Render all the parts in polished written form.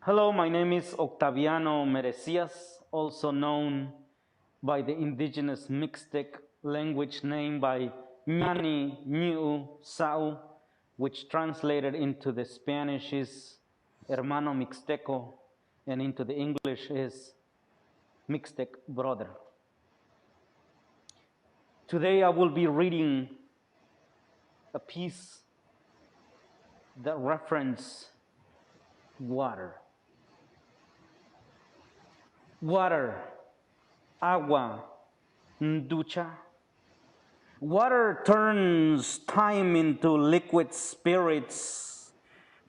Hello, my name is Octaviano Merecias, also known by the indigenous Mixtec language name by Ñani Ñu Sau, which translated into the Spanish is Hermano Mixteco, and into the English is Mixtec brother. Today I will be reading a piece that references water. Water, agua, ntucha. Water turns time into liquid spirits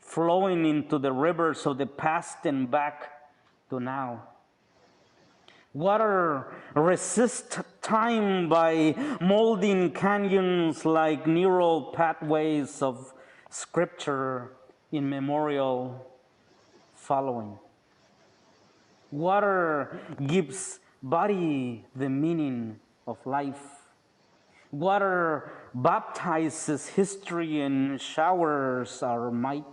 flowing into the rivers of the past and back to now. Water resists time by molding canyons like neural pathways of scripture in memorial following. Water gives body the meaning of life. Water baptizes history and showers our might.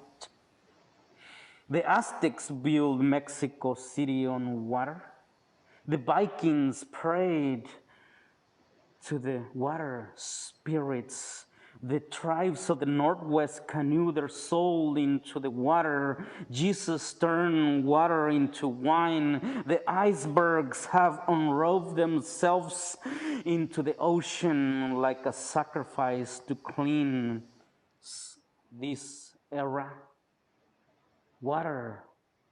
The Aztecs built Mexico City on water. The Vikings prayed to the water spirits. The tribes of the Northwest canoed their soul into the water. Jesus turned water into wine. The icebergs have unrobed themselves into the ocean like a sacrifice to clean this era. Water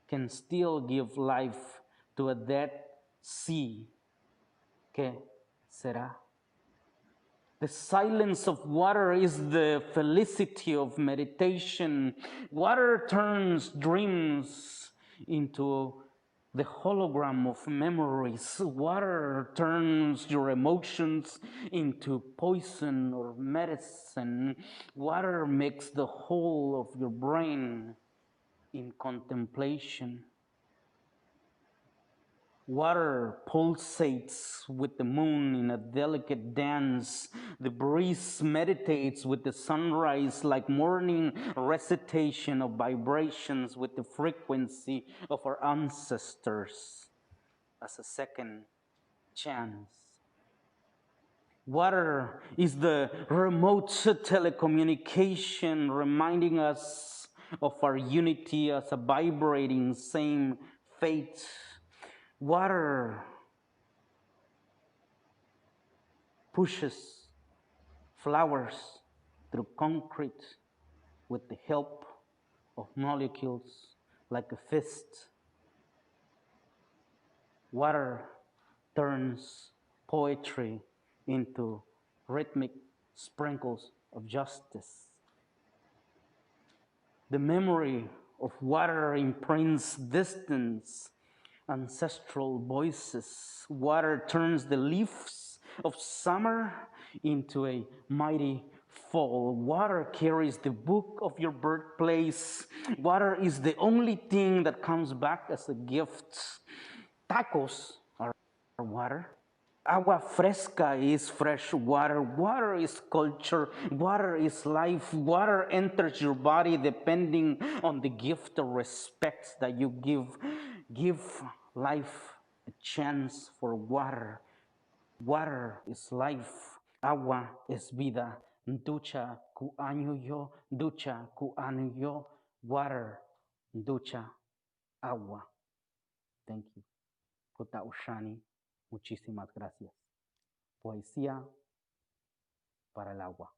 can still give life to a dead sea. ¿Qué será? The silence of water is the felicity of meditation. Water turns dreams into the hologram of memories. Water turns your emotions into poison or medicine. Water makes the whole of your brain in contemplation. Water pulsates with the moon in a delicate dance. The breeze meditates with the sunrise like morning recitation of vibrations with the frequency of our ancestors as a second chance. Water is the remote telecommunication reminding us of our unity as a vibrating same fate. Water pushes flowers through concrete with the help of molecules like a fist. Water turns poetry into rhythmic sprinkles of justice. The memory of water imprints distance, ancestral voices. Water turns the leaves of summer into a mighty fall. Water carries the book of your birthplace. Water is the only thing that comes back as a gift. Tacos are water. Agua fresca is fresh water. Water is culture. Water is life. Water enters your body depending on the gift of respect that you give. Give life a chance for water. Water is life. Agua es vida. Ntucha ku anyo yo. Ducha ku anyo yo. Water. Ducha. Agua. Thank you. Kota Ushani. Muchísimas gracias. Poesía para el agua.